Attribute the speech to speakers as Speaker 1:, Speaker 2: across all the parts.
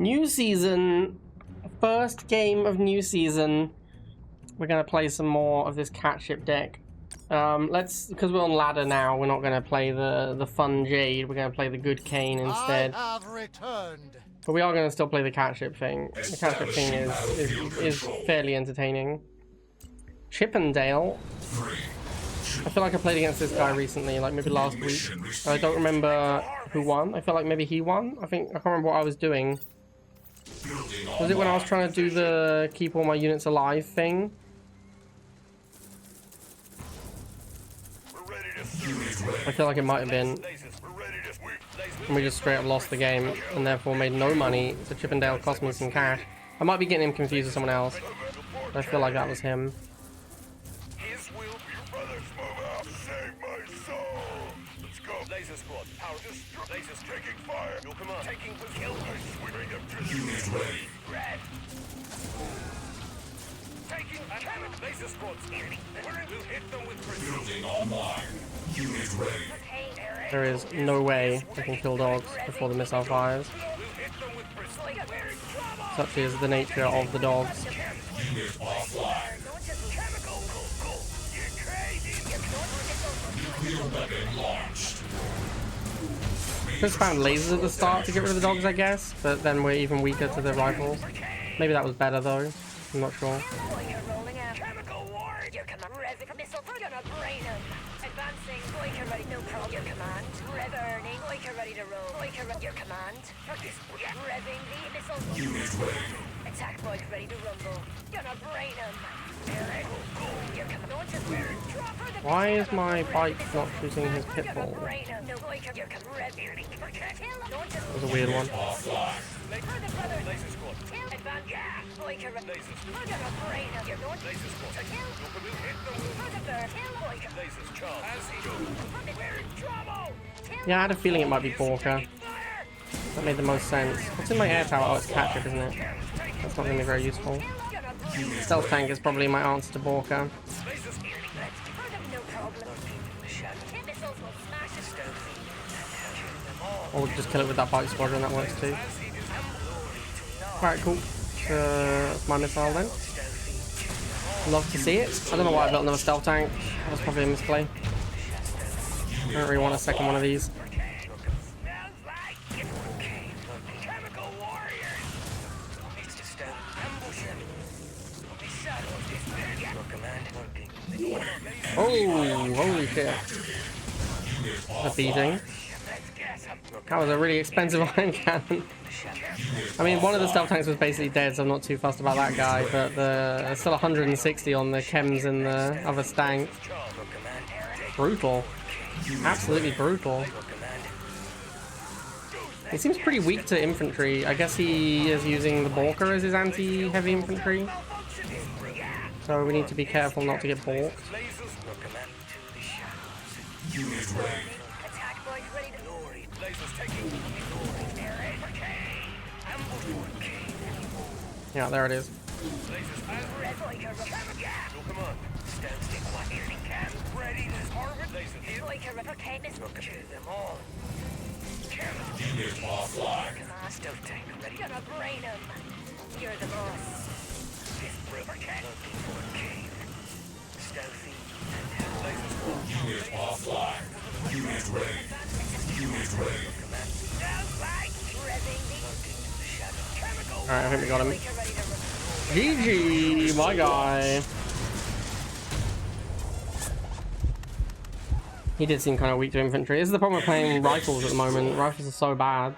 Speaker 1: New season. First game of new season. We're going to play some more of this Catship deck. Because we're on ladder now, we're not going to play the fun Jade. We're going to play the good Kane instead.
Speaker 2: I have returned.
Speaker 1: But we are going to still play the Catship thing. The Catship thing is fairly entertaining. Chippendale. I feel like I played against this guy recently, like maybe last week. I don't remember who won. I feel like maybe he won. I can't remember what I was doing. Was it when I was trying to do the keep all my units alive thing? I feel like it might have been. And we just straight up lost the game and therefore made no money. So Chippendale cost me some cash. I might be getting him confused with someone else. But I feel like that was him. There is no way I can kill dogs before the missile fires. Such is the nature of the dogs. Just found lasers at the start to get rid of the dogs, I guess, but then we're even weaker to the rifles. Maybe that was better though. I'm not sure. Why is my bike not choosing his pitbull? That was a weird one. Yeah, I had a feeling it might be Borka. That made the most sense. What's in my air tower? Oh, it's Catship, isn't it? That's not going to be very useful. Stealth tank is probably my answer to Borka. Or just kill it with that bike squadron, that works too. Alright, cool. That's my missile then. Love to see it. I don't know why I built another stealth tank. That was probably a misplay. I don't really want a second one of these. Oh, holy shit. A beating. That was a really expensive iron cannon. I mean, one of the stealth tanks was basically dead, so I'm not too fussed about that guy, but there's still 160 on the chems and the other stank. Brutal. Absolutely brutal. He seems pretty weak to infantry. I guess he is using the Borka as his anti-heavy infantry. So we need to be careful not to get balked. Yeah, there it is. Alright, I think we got him. GG, my guy. He did seem kind of weak to infantry. This is the problem with playing rifles at the moment. Rifles are so bad.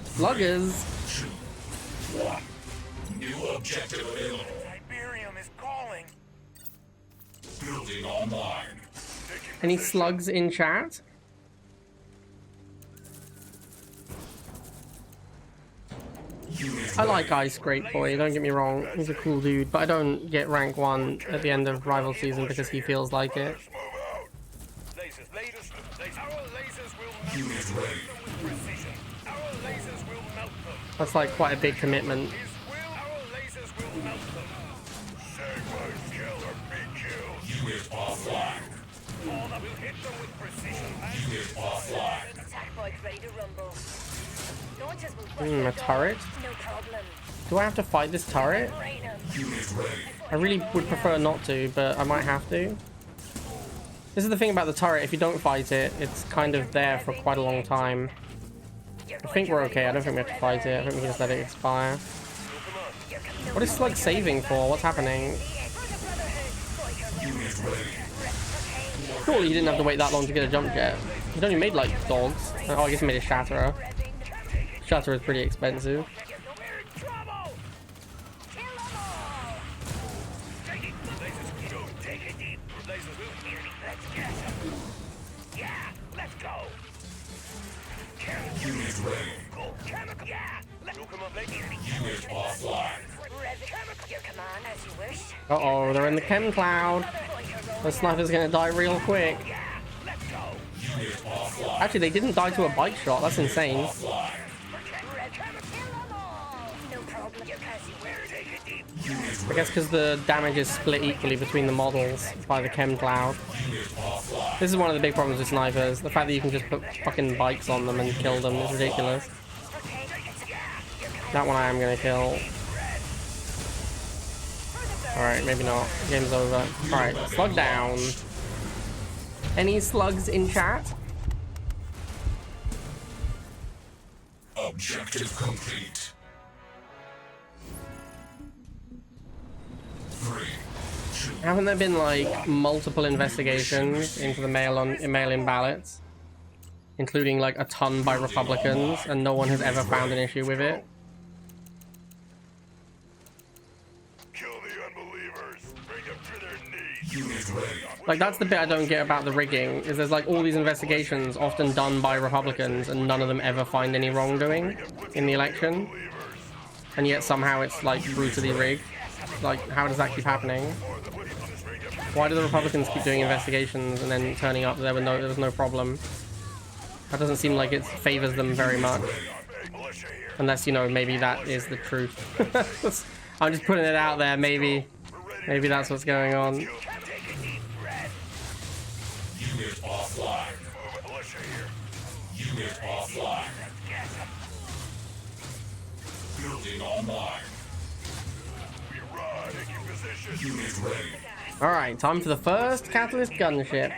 Speaker 1: Sluggers.
Speaker 3: New objective available.
Speaker 2: Iberium is calling.
Speaker 3: Building online.
Speaker 1: Any slugs in chat? I like Ice Great Boy, don't get me wrong, he's a cool dude, but I don't get rank 1 at the end of rival season because he feels like it. That's like quite a big commitment. A turret? Do I have to fight this turret? I really would prefer not to, but I might have to. This is the thing about the turret, if you don't fight it, it's kind of there for quite a long time. I think we're okay, I don't think we have to fight it, I think we can just let it expire. What is Slug saving for? What's happening? Surely he didn't have to wait that long to get a jump jet. He'd only made like dogs. Oh, I guess he made a Shatterer. Shatterer is pretty expensive. Uh-oh, they're in the chem cloud. The sniper's gonna die real quick. Actually, they didn't die to a bike shot. That's insane. I guess because the damage is split equally between the models by the chem cloud. This is one of the big problems with snipers. The fact that you can just put fucking bikes on them and kill them is ridiculous. That one I am gonna kill. Alright, maybe not. Game's over. Alright, slug down. Any slugs in chat?
Speaker 3: Objective complete. 3, 2.
Speaker 1: Haven't there been like multiple investigations into the mail-in ballots? Including like a ton by Republicans, and no one has ever found an issue with it? Like, that's the bit I don't get about the rigging, is there's like all these investigations often done by Republicans and none of them ever find any wrongdoing in the election. And yet somehow it's like brutally rigged. Like, how does that keep happening? Why do the Republicans keep doing investigations and then turning up there was no problem? That doesn't seem like it favors them very much. Unless, you know, maybe that is the truth. I'm just putting it out there, maybe that's what's going on.
Speaker 3: Unit offline. Unit offline. Building online. Unit ready.
Speaker 1: Alright, time for the first Catalyst gunship.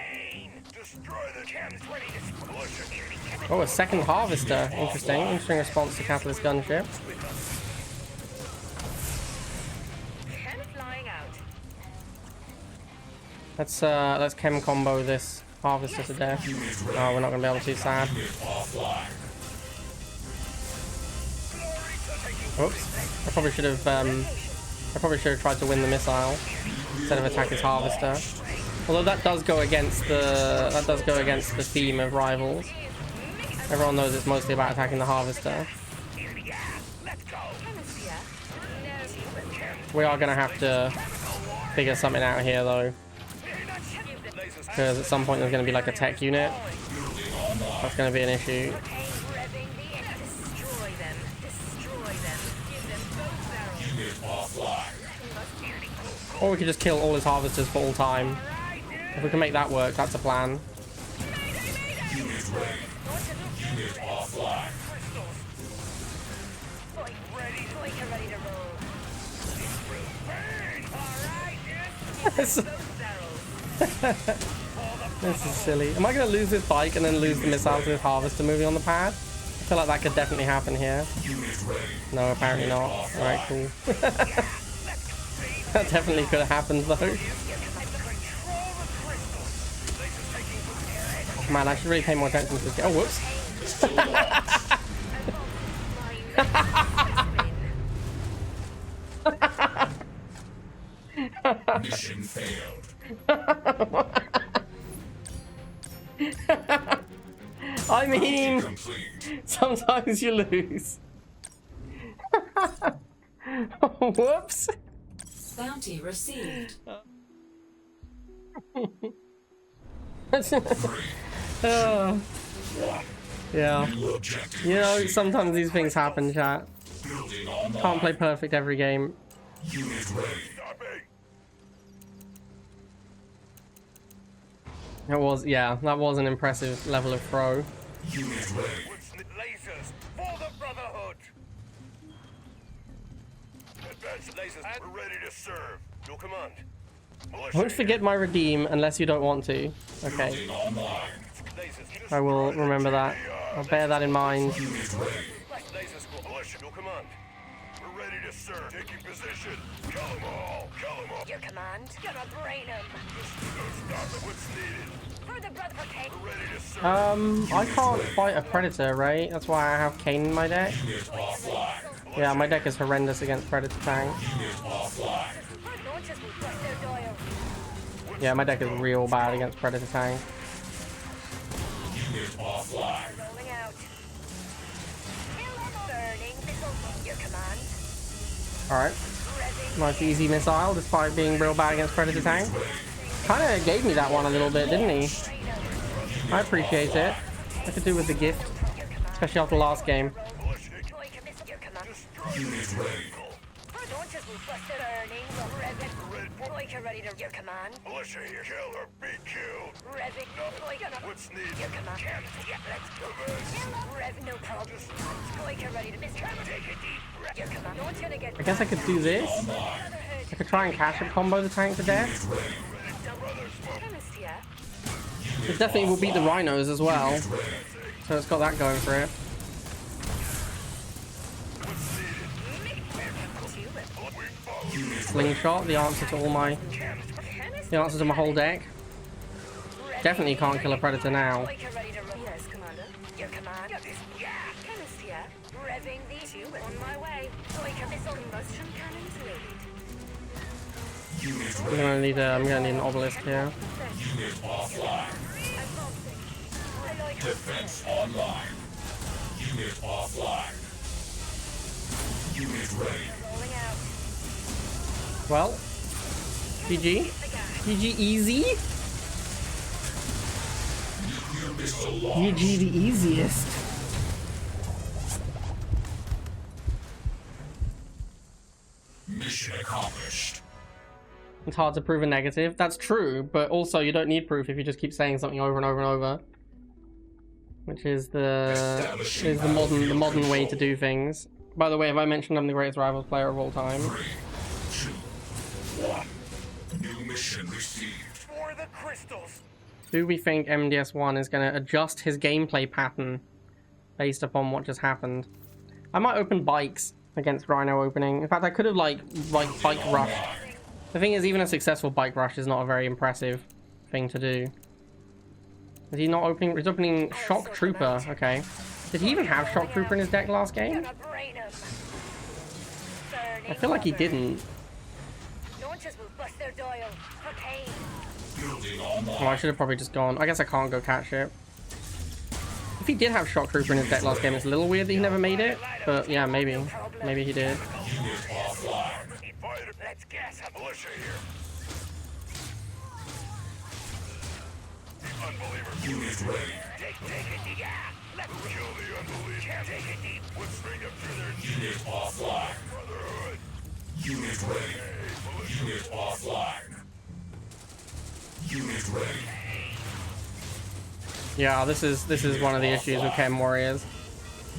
Speaker 1: Oh, a second Harvester. Interesting response to Catalyst gunship. Let's chem combo this Harvester to death. Oh, we're not gonna be able to, sad. Oops. I probably should have tried to win the missile instead of attack his Harvester. Although that does go against the theme of Rivals. Everyone knows it's mostly about attacking the Harvester. We are gonna have to figure something out here though. Because at some point there's going to be like a tech unit. That's going to be an issue. Or we could just kill all his harvesters for all time. If we can make that work, that's a plan. This is silly. Am I going to lose this bike and then lose the missile to this harvester moving on the pad? I feel like that could definitely happen here. No, apparently not. Alright, cool. That definitely could have happened though. Man, I should really pay more attention to this game. Oh, whoops.
Speaker 3: Mission failed.
Speaker 1: I mean, sometimes you lose. Whoops.
Speaker 4: Bounty received.
Speaker 1: Yeah. You know, sometimes these things happen, chat. Can't play perfect every game. That was an impressive level of throw.
Speaker 2: lasers for the Brotherhood. Advanced lasers, and we're ready to serve. Your command.
Speaker 1: Don't forget my redeem unless you don't want to. Okay. I will remember that. I'll bear that in mind.
Speaker 2: Laser squad. Militia, your command. We're ready to serve. Taking position. Kill them all. Kill them all.
Speaker 5: Your command, gonna brain him.
Speaker 2: Stop it. What's needed?
Speaker 5: For the Brotherhood, okay?
Speaker 2: We're ready to serve.
Speaker 1: I can't fight a predator, right? That's why I have Kane in my deck. Yeah, my deck is horrendous against predator tank.
Speaker 5: Launchers will bust their dial.
Speaker 1: Yeah, my deck is real bad against predator tank.
Speaker 5: Rolling out. Burning missile. Your command.
Speaker 1: Alright. Nice easy missile despite being real bad against predator tank. Kinda gave me that one a little bit, didn't he? I appreciate it. I could do with the gift. Especially after the last game.
Speaker 5: Your command.
Speaker 3: Unit ready.
Speaker 5: Launchers will bust their earnings. Boyka ready to your command.
Speaker 2: Militia here. Kill or be killed.
Speaker 5: Revving. Boyka.
Speaker 2: What's needed?
Speaker 5: Your command. Let's go. Rev, no problem. Boyka ready to miss. Take a deep breath. Your command. No one's gonna get.
Speaker 1: I guess I could do this. I could try and Catship combo the tank to death.
Speaker 5: Chemist here.
Speaker 1: It definitely will beat the rhinos as well. So it's got that going for it. Slingshot, the answer to all my... The answer to my whole deck. Definitely can't kill a predator now.
Speaker 5: Boyka ready to run. Yes, Commander. Your command. Chemist here. Revving the two on my way. Boyka missile combustion cannons loaded.
Speaker 1: I'm gonna need an obelisk here.
Speaker 3: Unit offline. Defense online. Unit offline. Unit ready.
Speaker 5: Rolling out.
Speaker 1: Well, GG. GG easy.
Speaker 3: Nuclear missile launch.
Speaker 1: GG the easiest.
Speaker 3: Mission accomplished.
Speaker 1: It's hard to prove a negative. That's true, but also you don't need proof if you just keep saying something over and over and over. Which is the modern way to do things. By the way, have I mentioned I'm the greatest Rivals player of all time?
Speaker 3: 3, 2, 1. New mission received.
Speaker 2: For the crystals.
Speaker 1: Do we think MDS1 is going to adjust his gameplay pattern based upon what just happened? I might open bikes against Rhino opening. In fact, I could have like bike rush. The thing is, even a successful bike rush is not a very impressive thing to do. Is he not opening? He's opening Shock Trooper. Okay. Did he even have Shock Trooper in his deck last game?
Speaker 5: Gonna brain him.
Speaker 1: I feel like he didn't.
Speaker 5: Launchers will bust their dial. Cocaine.
Speaker 3: Building online.
Speaker 1: Oh, I should have probably just gone. I guess I can't go Catship. If he did have Shock Trooper in his deck last game, it's a little weird that he never made it. But yeah, maybe. Maybe he did.
Speaker 3: Unit offline.
Speaker 2: Fighter, let's gas up. Militia here. The unbeliever.
Speaker 3: Unit ready.
Speaker 2: Take it, yeah. Let's kill the unbeliever. Take it deep. Let's bring up to their
Speaker 3: Unit offline.
Speaker 2: Brotherhood.
Speaker 3: Unit ready. Unit offline. Unit ready.
Speaker 1: Yeah, this is one of the issues with Chem Warriors.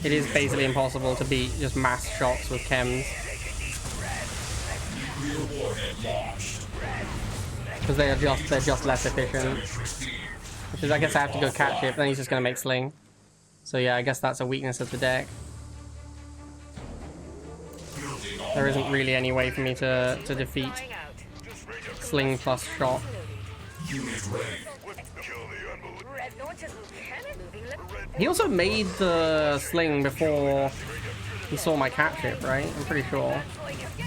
Speaker 1: It is basically impossible to beat just mass shots with chems.
Speaker 3: Nuclear warhead launched.
Speaker 1: Because they're just less efficient.
Speaker 3: Received.
Speaker 1: Which is, I guess I have to go Catship, then he's just going to make Sling. So yeah, I guess that's a weakness of the deck.
Speaker 3: Building
Speaker 1: There isn't really any way for me to defeat
Speaker 5: Flying out.
Speaker 1: Sling plus Shot.
Speaker 3: Unit ready.
Speaker 2: Kill the unbeliever.
Speaker 5: Red launchers will cannon. Moving lip.
Speaker 1: He also made the Sling before he saw my Catship, right? I'm pretty sure.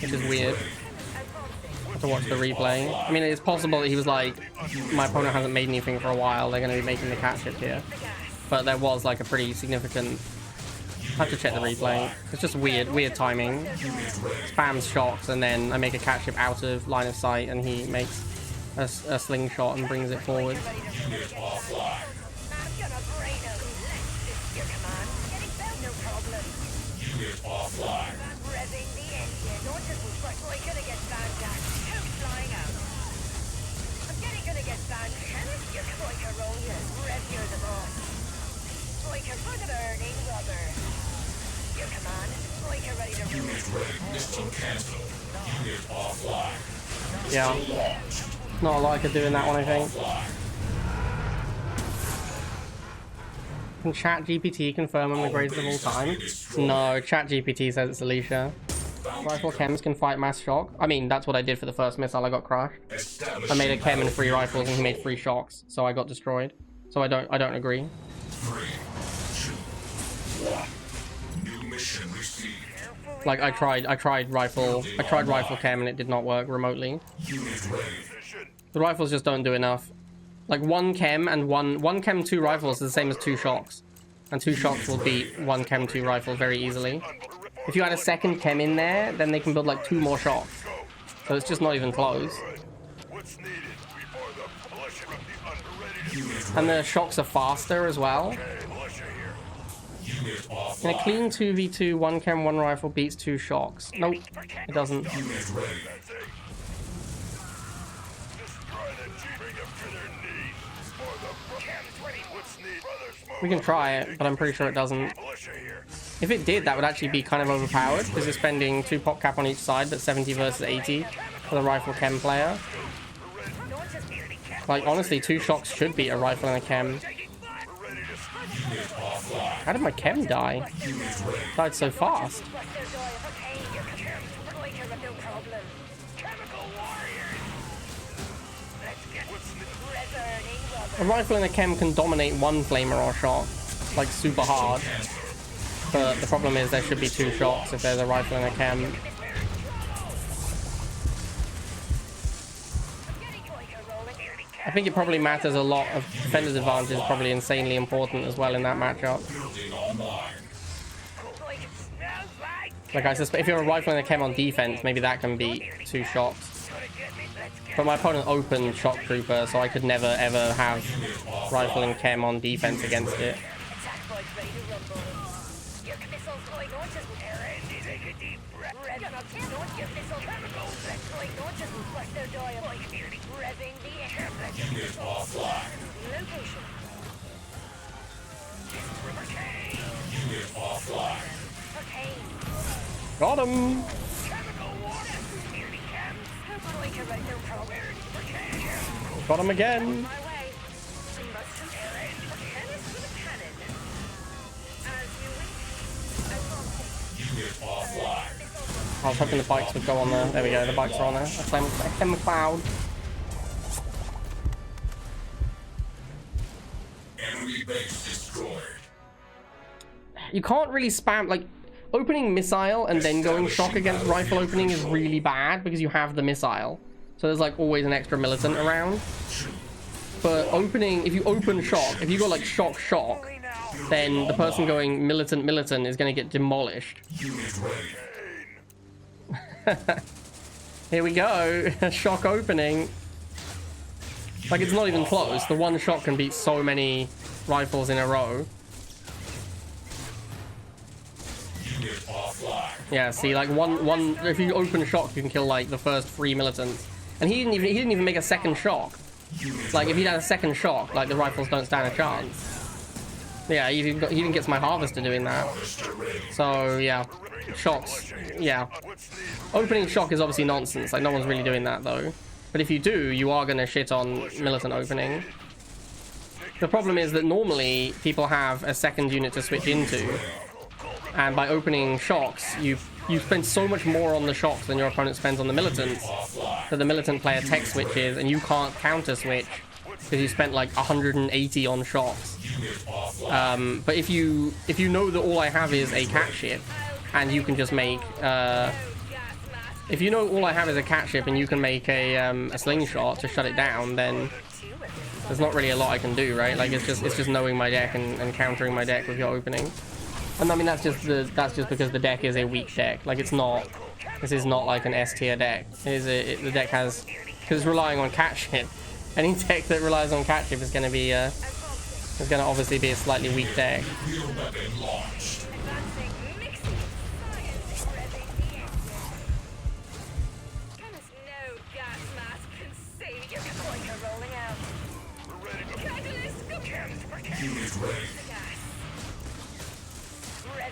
Speaker 1: Which is weird. To watch the replay. I mean, it's possible that he was like, my opponent hasn't made anything for a while, they're going to be making the Catship here. But there was like a pretty significant... I have to check the replay. It's just weird timing. Spams shots and then I make a Catship out of line of sight and he makes a slingshot and brings it forward.
Speaker 3: Unit offline.
Speaker 5: Gonna brain him. Your command. Getting down, no problem.
Speaker 3: Unit offline.
Speaker 5: Revving the engine. Launchers will bust. Boy, gonna get banned down. Come flying out. I'm gonna get banned. You're going to roll here. Rev, you're the boss. Boy, Loiker for the burning rubber. Your command. Loiker ready to roll.
Speaker 3: Unit ready. Mission cancelled. Unit offline.
Speaker 1: Yeah. Not a lot I could do in that one, I think. Can ChatGPT confirm I'm the greatest of all time? No, ChatGPT says it's Alicia. Rifle chems can fight mass shock. I mean, that's what I did for the first missile I got crushed. I made a chem and 3 rifles and he made 3 shocks, so I got destroyed. So I don't agree.
Speaker 3: 3, 2, 1. New mission received.
Speaker 1: Like I tried rifle chem and it did not work remotely.
Speaker 3: Unit ready.
Speaker 1: The rifles just don't do enough. Like one chem and one chem 2 rifles is the same as 2 shocks. And 2 shocks will beat 1 chem 2 rifle very easily. If you add a second chem in there, then they can build like 2 more shocks. So it's just not even close.
Speaker 2: What's needed before the militia of the under ready to
Speaker 1: And the shocks are faster as well.
Speaker 2: militia here.
Speaker 3: Unit offline.
Speaker 1: In a clean 2v2, 1 chem 1 rifle beats 2 shocks. Nope, it doesn't.
Speaker 3: Unit ready.
Speaker 2: That's it. Destroy the Jeep. Bring them to their knees. For the cam's ready. What's needed? Brother Smoke.
Speaker 1: We can try it, but I'm pretty sure it doesn't.
Speaker 2: Militia here.
Speaker 1: If it did, that would actually be kind of overpowered, because you're spending 2 pop cap on each side, but 70 versus 80 for the rifle chem player. Like, honestly, 2 shocks should beat a rifle and a chem. How did my chem die? It died so fast. A rifle and a chem can dominate 1 flamer or shot, like, super hard. But the problem is there should be 2 shocks if there's a rifle and a chem. I think it probably matters a lot. Of defender's advantage is probably insanely important as well in that matchup. Like I suspect if you're a rifle and a chem on defense, maybe that can beat 2 shocks. But my opponent opened shock trooper, so I could never ever have rifle and chem on defense against it.
Speaker 3: Unit offline. Unit offline.
Speaker 1: Got him! Got him again!
Speaker 3: Unit offline.
Speaker 1: I was hoping the bikes would go on there. There we go, the bikes are on there. I chem cloud.
Speaker 3: Enemy base destroyed.
Speaker 1: You can't really spam, like, opening missile and then going shock against rifle opening is really bad because you have the missile. So there's like always an extra militant around. But opening, if you open shock, if you go like shock, then the person going militant is going to get demolished.
Speaker 3: Unit ready.
Speaker 1: Here we go, shock opening. Like it's not even close. The 1 shot can beat so many rifles in a row.
Speaker 3: Unit offline.
Speaker 1: Yeah, see, like one. If you open shock, you can kill like the first 3 militants. And he didn't even make a second shock. Like if he had a second shock, like the rifles don't stand a chance. Yeah, he even gets my harvester doing that. So yeah, shocks. Yeah, opening shock is obviously nonsense. Like no one's really doing that though. But if you do, you are gonna shit on militant opening. The problem is that normally people have a second unit to switch into, and by opening shocks, you spend so much more on the shocks than your opponent spends on the militants, that the militant player tech switches and you can't counter switch because you spent like 180 on shocks. But if you know that all I have is a catship, and you can just make if you know all I have is a catship and you can make a slingshot to shut it down, then there's not really a lot I can do, right? Like it's just knowing my deck and countering my deck with your opening. And I mean that's just because the deck is a weak deck. Like it's not. This is not like an S tier deck. The deck has, because it's relying on catship. Any deck that relies on catship is going to obviously be a slightly weak deck.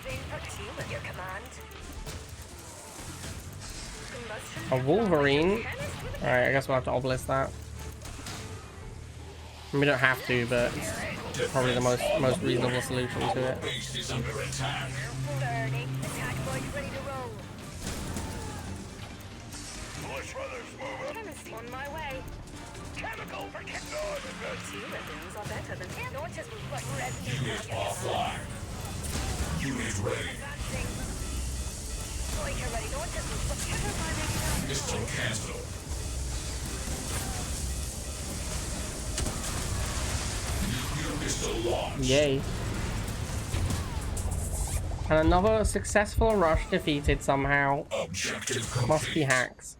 Speaker 5: Revving for 2 at your command. Combustion.
Speaker 1: A Wolverine. Alright, I guess we'll have to obelisk that. We don't have to, but it's probably the most reasonable solution to it.
Speaker 3: Base is under attack.
Speaker 5: Burning. Attack bike ready to roll.
Speaker 2: Bush brothers, move up.
Speaker 5: Chemist on my way.
Speaker 2: Chemical for kick. No,
Speaker 5: 2 weapons are better than 10 launches with what revenue.
Speaker 3: Unit offline. Unit ready.
Speaker 5: Advancing. Striker ready. Launches with whatever my regular.
Speaker 3: Missile cancelled. Nuclear missile launched.
Speaker 1: Yay. And another successful rush defeated somehow.
Speaker 3: Objective
Speaker 1: Must be
Speaker 3: complete.
Speaker 1: hacks.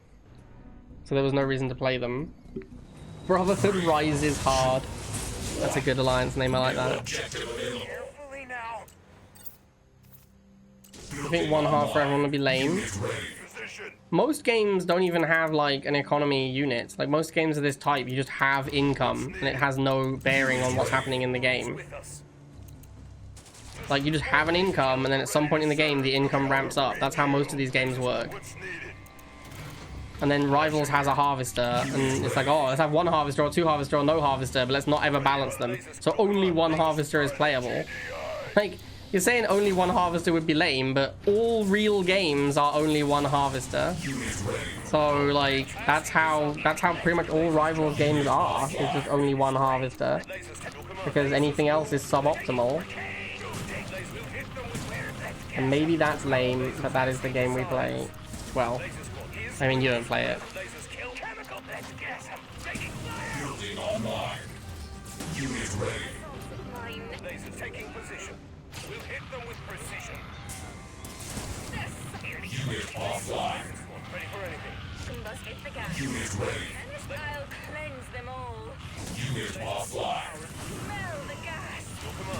Speaker 1: So there was no reason to play them. Brotherhood rises hard. That's a good alliance name, I like that.
Speaker 3: Objective available.
Speaker 2: carefully now.
Speaker 1: I think one half for everyone would be lame.
Speaker 3: Unit ready.
Speaker 2: Position.
Speaker 1: Most games don't even have like an economy unit. Like most games of this type, you just have income and it has no bearing on what's happening in the game.
Speaker 2: With us.
Speaker 1: Like you just have an income and then at some point in the game the income ramps up. That's how most of these games work.
Speaker 2: What's needed?
Speaker 1: And then Rivals has a harvester and it's like, oh, let's have one harvester or two harvester or no harvester, but let's not ever balance them. So only one harvester is playable. Like, you're saying only one harvester would be lame, but all real games are only one harvester.
Speaker 3: Unit ready.
Speaker 1: So like that's how pretty much all Rivals games are. It's just only one harvester. Because anything else is suboptimal. And maybe that's lame, but that is the game we play. Well, I mean you don't play it.
Speaker 3: Building online. Unit ready.
Speaker 5: Mine.
Speaker 2: Lasers taking position. We'll hit them with precision.
Speaker 3: Unit offline.
Speaker 2: Ready for anything.
Speaker 5: Combust hit the gas.
Speaker 3: Unit ready.
Speaker 5: I'll cleanse them all.
Speaker 3: Unit offline.
Speaker 5: Smell the gas.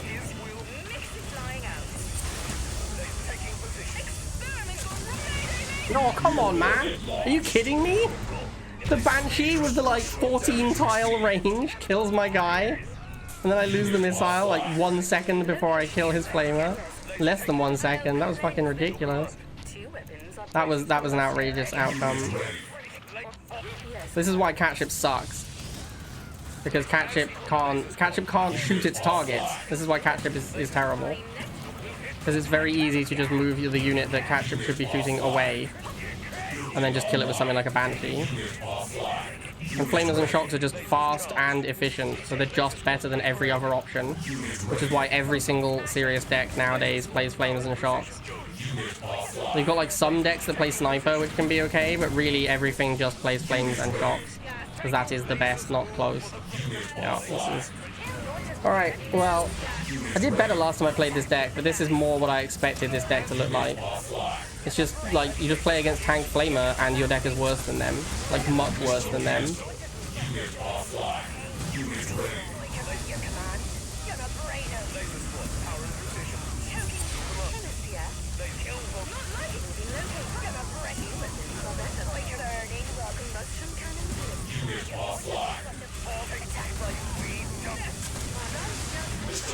Speaker 2: His will.
Speaker 5: Mix it flying out.
Speaker 2: Laser taking position.
Speaker 5: Experimental rotating.
Speaker 1: No, come on, man. Are you kidding me? The Banshee with the like 14 tile range kills my guy. And then I lose the missile like 1 second before I kill his flamer. Less than 1 second. That was fucking ridiculous.
Speaker 5: 2 weapons are
Speaker 1: That was an outrageous outcome. This is why Catship sucks. Because Catship can't shoot its targets. This is why Catship is terrible. Because it's very easy to just move the unit that Catship should be shooting away. And then just kill it with something like a Banshee. And Flamers and Shocks are just fast and efficient, so they're just better than every other option. Which is why every single serious deck nowadays plays Flamers and Shocks. You've got like some decks that play Sniper, which can be okay, but really everything just plays Flames and Shocks. Because that is the best, not close. Yeah, this is... Alright, well, I did better last time I played this deck, but this is more what I expected this deck to look like. It's just like, you just play against Tank Flamer and your deck is worse than them. Like, much worse than them.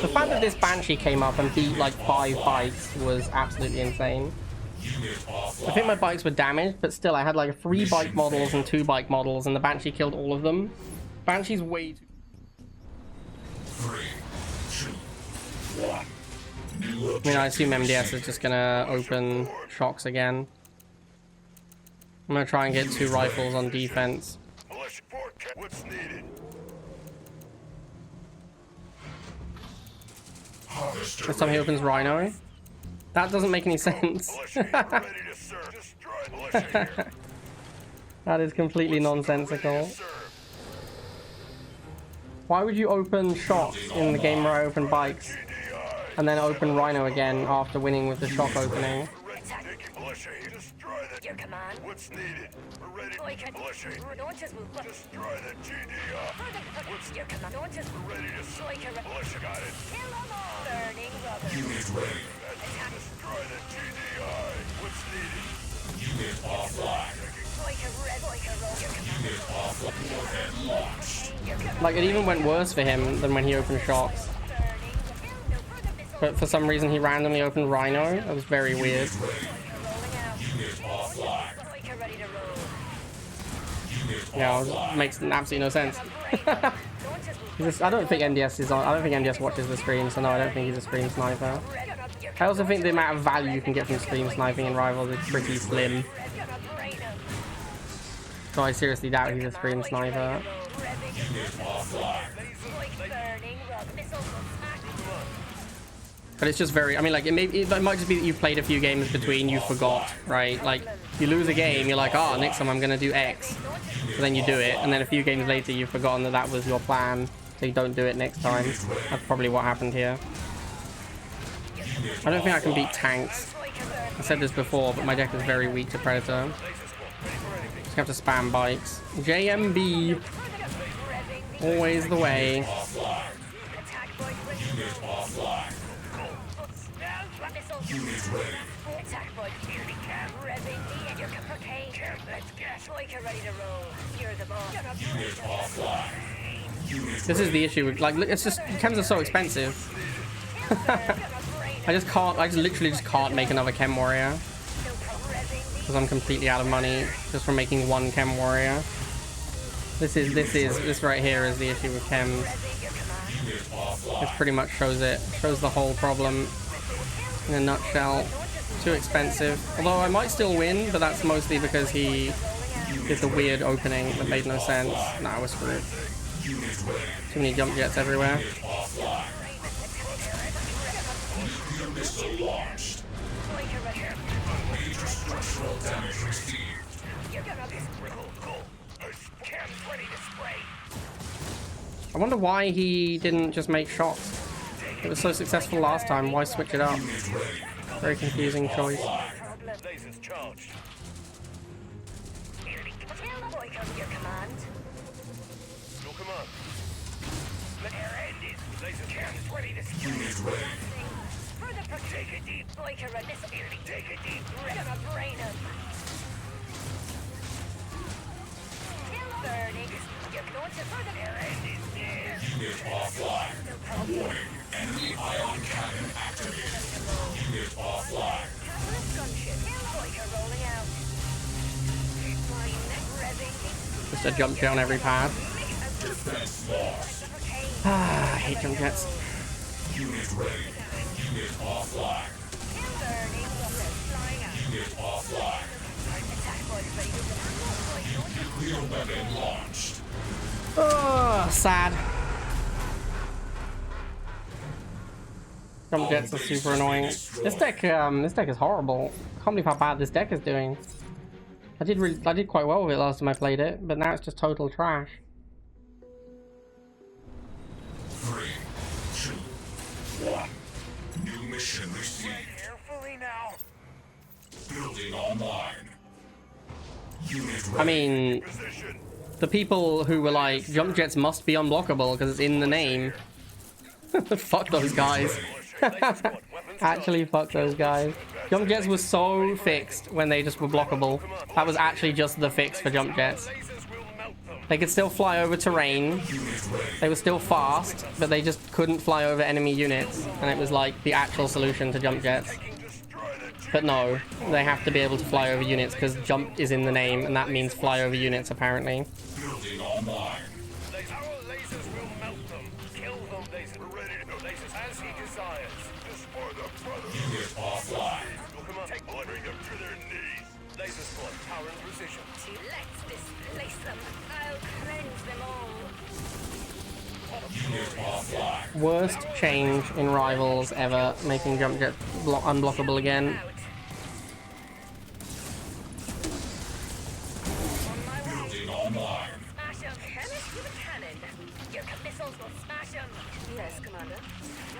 Speaker 1: The fact that this Banshee came up and beat like 5 bikes was absolutely insane. I think my bikes were damaged, but still I had like 3 bike models and 2 bike models and the Banshee killed all of them. Banshee's way too...
Speaker 3: 3, 2, 1. New
Speaker 1: I mean, I assume MDS is just gonna open Shocks again. I'm gonna try and get 2 rifles on defense.
Speaker 2: Militia forecast. What's needed?
Speaker 3: Harvester
Speaker 1: This time he opens Rhino. That doesn't make any sense.
Speaker 2: Militia here, ready to serve. Destroy militia here.
Speaker 1: That is completely nonsensical.
Speaker 2: Ready to serve.
Speaker 1: Why would you open Shocks in the game where I open bikes and then open Rhino again after winning with the Shock opening?
Speaker 2: Taking militia here. Destroy the...
Speaker 5: Your command.
Speaker 2: What's needed? We're ready. Militia here.
Speaker 5: Launches will
Speaker 2: Destroy the GDR. What's
Speaker 5: your command. Launches will
Speaker 2: ready to serve? Militia got it.
Speaker 5: kill them all. Burning rubber.
Speaker 3: Unit ready.
Speaker 2: Destroy the GDI. What's needed?
Speaker 3: Unit offline. Unit offline. Warhead launched.
Speaker 1: Like, it even went worse for him than when he opened Shocks. but for some reason he randomly opened Rhino. That was very weird. Yeah, it makes absolutely no sense. I don't think MDS is on. I don't think MDS watches the stream, so no, I don't think he's a stream sniper. I also think the amount of value you can get from stream sniping in Rivals is pretty slim. So I seriously doubt he's a stream sniper. But it's just very, I mean, like, it might just be that you've played a few games between, you forgot, right? Like, you lose a game, you're like, oh, next time I'm going to do X. So then you do it, and then a few games later you've forgotten that that was your plan, so you don't do it next time. That's probably what happened here. I don't think I can beat tanks. I said this before, but my deck is very weak to Predator. Just have to spam bikes. JMB. Always the way. This is the issue with, like, it's just, chems are so expensive. I literally just can't make another chem warrior. Because I'm completely out of money just from making one chem warrior. This right here is the issue with chems. It pretty much shows the whole problem in a nutshell. Too expensive. Although I might still win, but that's mostly because he did the weird opening that made no sense. Nah, we're screwed. Too many jump jets everywhere. I wonder why he didn't just make shots. It was so successful last time. Why switch it up? Very confusing choice.
Speaker 2: Lasers charged. Your command. Laser cams ready to spray. Take a deep take a deep breath. Gonna brain him. Burning. You're going to further. Their end is near.
Speaker 3: Unit offline. Warning. Enemy ion cannon activated. Unit offline.
Speaker 5: Catalyst gunship. Boyka rolling out.
Speaker 1: Just a jump jet on every path.
Speaker 3: Defense lost.
Speaker 1: Ah, I hate jump jets.
Speaker 3: Unit ready. Unit offline. Unit offline. Nuclear weapon launched.
Speaker 1: Oh, sad. Jump jets are super annoying. This deck is horrible. I can't believe how bad this deck is doing. I did quite well with it last time I played it, but now it's just total trash.
Speaker 3: 3, 2, 1. New mission received.
Speaker 2: Carefully now.
Speaker 3: Building online. Unit ready.
Speaker 1: I mean,
Speaker 2: Position.
Speaker 1: the people who were like, jump jets must be unblockable because it's in the name. Fuck those guys. Actually, fuck those guys. Jump jets were so fixed when they just were blockable. That was actually just the fix for jump jets. They could still fly over terrain. They were still fast, but they just couldn't fly over enemy units. And it was like the actual solution to jump jets. But no, they have to be able to fly over units because jump is in the name, and that means fly over units apparently.
Speaker 3: Building online.
Speaker 2: Our lasers will melt them. Kill them, lasers. We're ready to go. Lasers as he desires. Destroy the brother.
Speaker 3: Unit offline.
Speaker 2: Come on, bring them to their knees. Laser squad, power and precision.
Speaker 5: Let's displace them. I'll cleanse them all.
Speaker 3: Unit offline.
Speaker 1: Worst change in Rivals ever, making jump jets unblockable again.
Speaker 3: Building online.
Speaker 5: Smash them. Chemist with a cannon. Your missiles will smash them. Yes, Commander.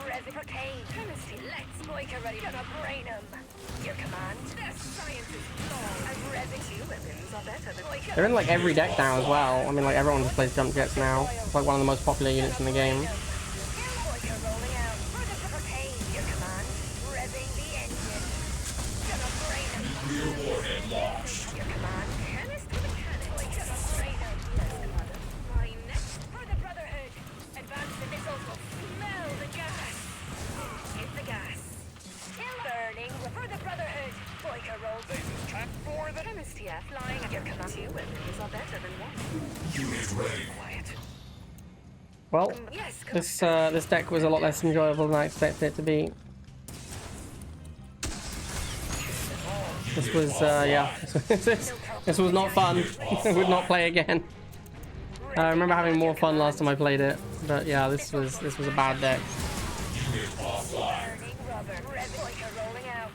Speaker 5: Reciprocate. Chemistry. Let's Boyka ready. Gonna brain them. Your command. Their science is flawed. And Revit weapons are better than Boyka.
Speaker 1: They're in like every deck now as well. I mean, like everyone just plays jump jets now. It's like one of the most popular units in the game.
Speaker 5: Boyka rolling out. Reciprocate. Your command. Revving the engine. Gonna brain them.
Speaker 3: Nuclear warhead launched.
Speaker 5: Your command. Chemist with a cannon. Gonna brain them. Yes, Commander. My next for the Brotherhood. Advance the missiles will smell the gas. Hit the gas. Chemist here, flying at your command. Two weapons are better than one.
Speaker 3: Unit ready.
Speaker 5: Quiet.
Speaker 1: Well,
Speaker 5: Yes,
Speaker 1: this deck was a lot less enjoyable than I expected it to be. This was yeah, this was not fun. I would not play again. I remember having more fun last time I played it, but yeah, this was a bad deck.
Speaker 3: Unit offline.
Speaker 2: Burning rubber. Boyka rolling out.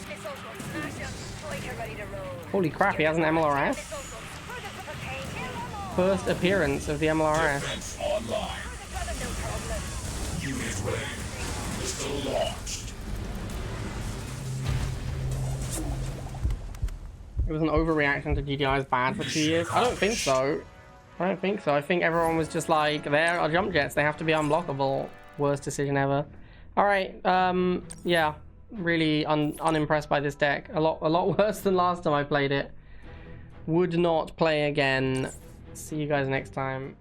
Speaker 2: Missiles will smash them. Boyka ready to roll.
Speaker 1: Holy crap, he has an MLRS?
Speaker 2: Missiles will further propagate.
Speaker 1: First appearance of the MLRS.
Speaker 3: Defense online.
Speaker 2: Further, no problem.
Speaker 3: Unit ready. Missile launched.
Speaker 1: It was an overreaction to GDI's bad for 2 years. I don't think so. I don't think so. I think everyone was just like, there are jump jets, they have to be unblockable. Worst decision ever. Alright, yeah. Really unimpressed by this deck. A lot worse than last time I played it. Would not play again. See you guys next time.